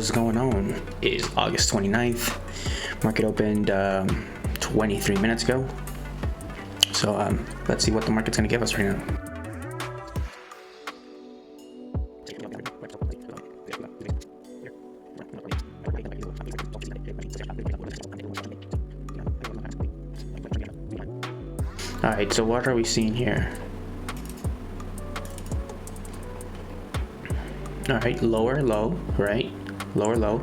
what's going on? It is August 29th. Market opened 23 minutes ago. So let's see what the market's gonna give us right now. All right, so what are we seeing here? All right, lower low, right? Lower low.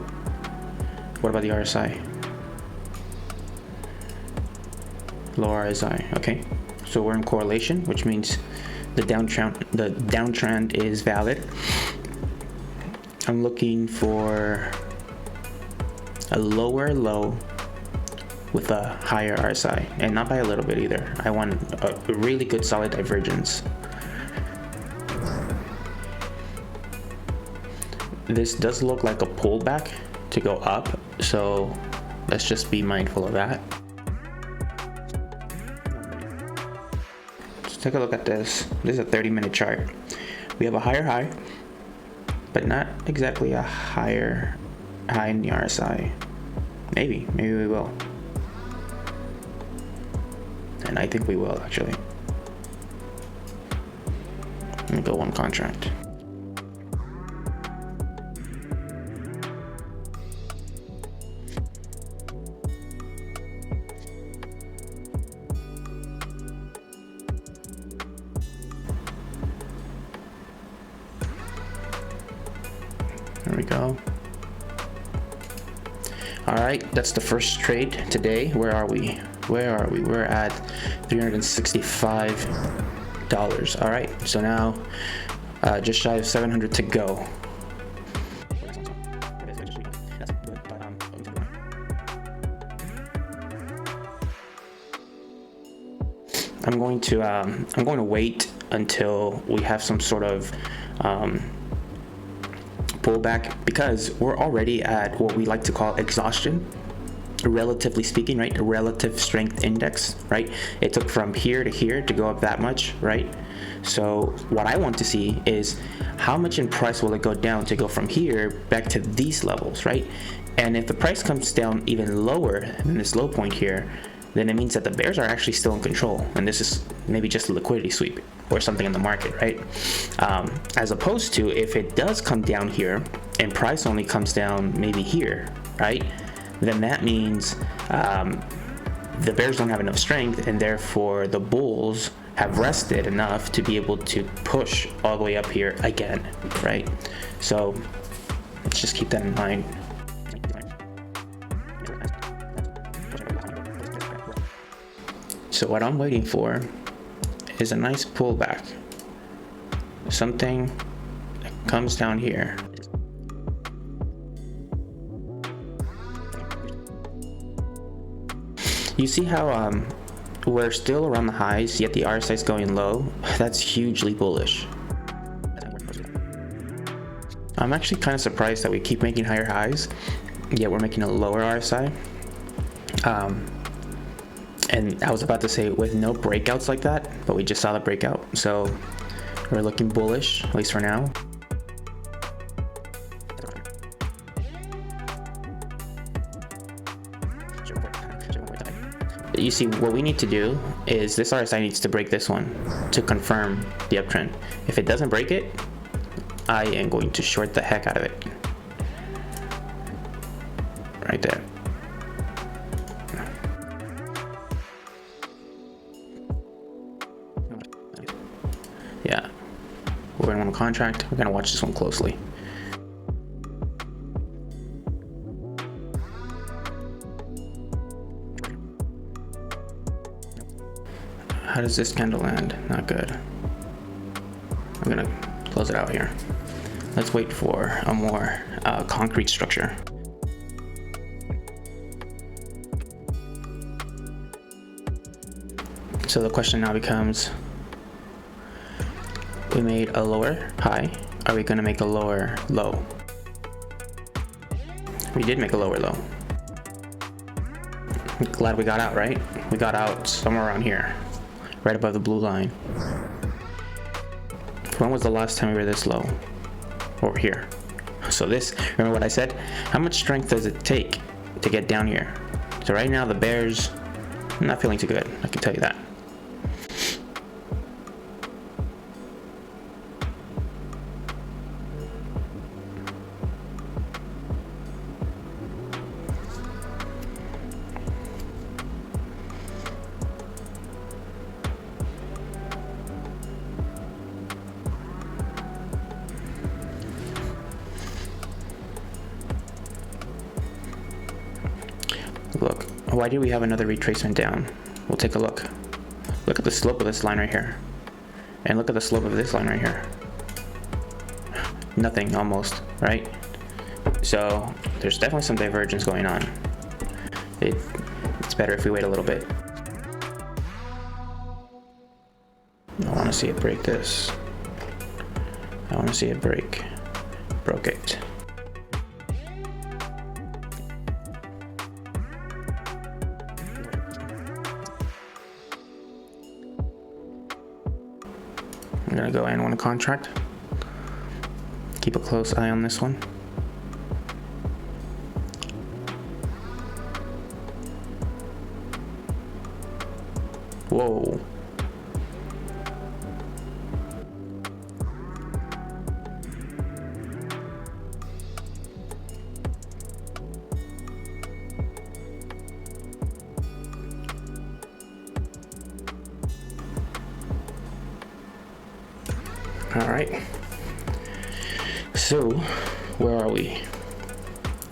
What about the RSI? Lower RSI, okay. So we're in correlation, which means the downtrend is valid. I'm looking for a lower low with a higher RSI, and not by a little bit either. I want a really good solid divergence. This does look like a pullback to go up, so let's just be mindful of that. Let's take a look at this. This is a 30-minute chart. We have a higher high, but not exactly a higher high in the RSI. Maybe we will. And I think we will, actually. Let me go one contract. There we go. All right, that's the first trade today. Where are we? We're at $365. All right, so now just shy of 700 to go. I'm going to wait until we have some sort of pullback, because we're already at what we like to call exhaustion, relatively speaking, right? A relative strength index, right? It took from here to here to go up that much, right? So what I want to see is how much in price will it go down to go from here back to these levels, right? And if the price comes down even lower than this low point here, then it means that the bears are actually still in control, and this is maybe just a liquidity sweep or something in the market, right? As opposed to if it does come down here and price only comes down maybe here, right? Then that means the bears don't have enough strength, and therefore the bulls have rested enough to be able to push all the way up here again, right? So let's just keep that in mind. So what I'm waiting for is a nice pullback. Something that comes down here. You see how we're still around the highs, yet the RSI is going low? That's hugely bullish. I'm actually kind of surprised that we keep making higher highs, yet we're making a lower RSI. And I was about to say with no breakouts like that, but we just saw the breakout. So we're looking bullish, at least for now. You see, what we need to do is this RSI needs to break this one to confirm the uptrend. If it doesn't break it, I am going to short the heck out of it. Right there. Yeah, we're in one contract. We're gonna watch this one closely. How does this candle land? Not good. I'm gonna close it out here. Let's wait for a more concrete structure. So the question now becomes, we made a lower high. Are we gonna make a lower low? We did make a lower low. I'm glad we got out, right? We got out somewhere around here, right above the blue line. When was the last time we were this low? Over here. So this, remember what I said? How much strength does it take to get down here? So right now the bears, I'm not feeling too good, I can tell you that. Look, why do we have another retracement down? We'll take a look. Look at the slope of this line right here. And look at the slope of this line right here. Nothing, almost, right? So there's definitely some divergence going on. It's better if we wait a little bit. I want to see it break this. I want to see it break. Broke it. I'm gonna go in one contract. Keep a close eye on this one. Whoa. All right, so where are we?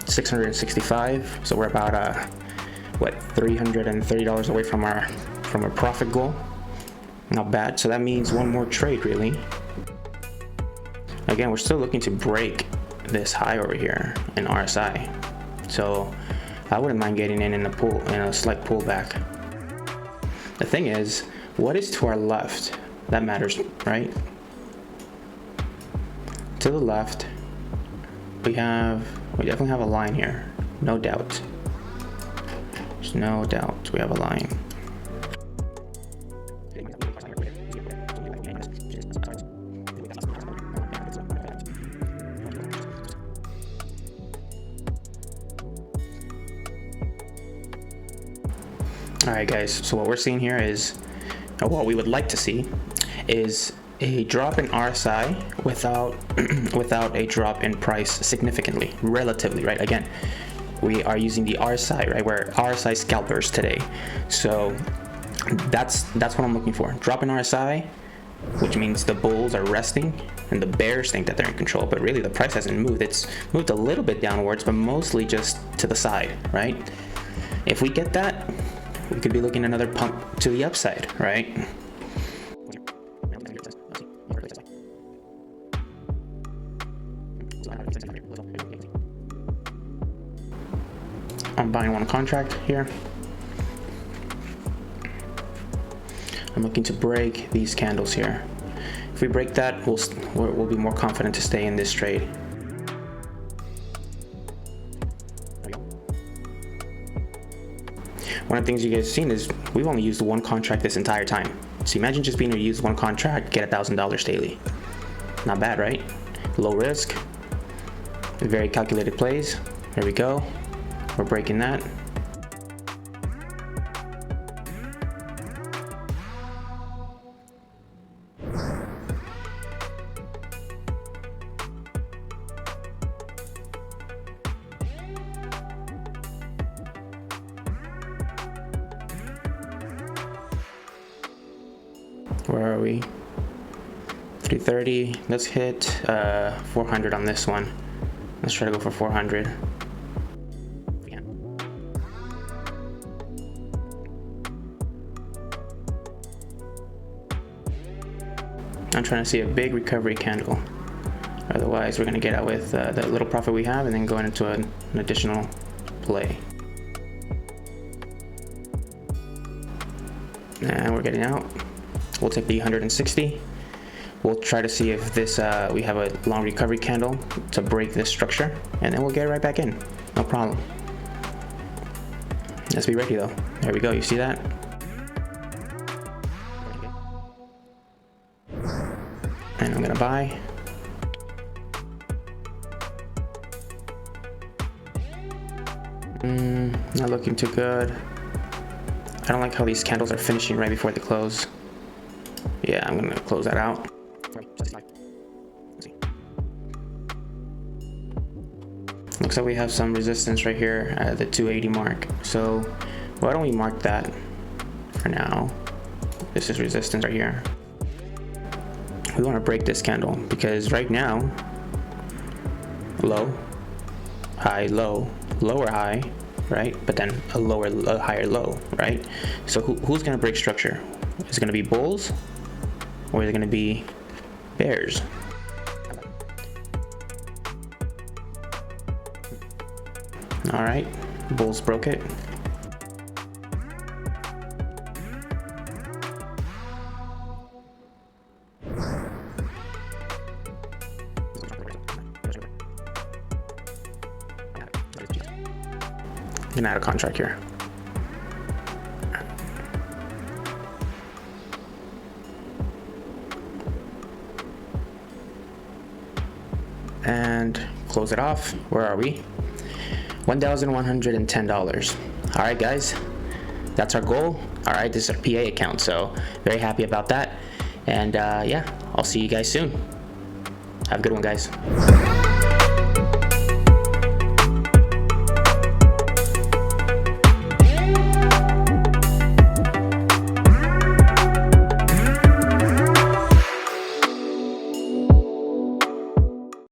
665. So we're about what, $330 away from our profit goal. Not bad. So that means one more trade really. Again, we're still looking to break this high over here in RSI. So I wouldn't mind getting in a slight pullback. The thing is, what is to our left? That matters, right? To the left, we definitely have a line here, no doubt. There's no doubt we have a line. All right, guys, so what we're seeing here is, or what we would like to see is a drop in RSI without a drop in price significantly, relatively, right? Again, we are using the RSI, right? We're RSI scalpers today. So that's what I'm looking for. Drop in RSI, which means the bulls are resting and the bears think that they're in control, but really the price hasn't moved. It's moved a little bit downwards, but mostly just to the side, right? If we get that, we could be looking at another pump to the upside, right? I'm buying one contract here. I'm looking to break these candles here. If we break that, we'll be more confident to stay in this trade. One of the things you guys have seen is we've only used one contract this entire time. So imagine just being able to use one contract, get $1,000 daily. Not bad, right? Low risk, very calculated plays. There we go. We're breaking that. Where are we? 330. Let's hit 400 on this one. Let's try to go for 400. I'm trying to see a big recovery candle. Otherwise, we're going to get out with the little profit we have and then go into an additional play. And we're getting out. We'll take the 160. We'll try to see if this we have a long recovery candle to break this structure, and then we'll get right back in. No problem. Let's be ready though. There we go. You see that? And I'm gonna buy. Not looking too good. I don't like how these candles are finishing right before the close. Yeah, I'm gonna close that out. Looks like we have some resistance right here at the 280 mark. So why don't we mark that for now? This is resistance right here. We want to break this candle because right now, low, high, low, lower high, right? But then a higher low, right? So who's gonna break structure? Is it gonna be bulls or is it gonna be bears? All right, bulls broke it. I'm gonna add a contract here. And close it off. Where are we? $1,110. All right, guys, that's our goal. All right, this is our PA account, so very happy about that. And yeah, I'll see you guys soon. Have a good one, guys.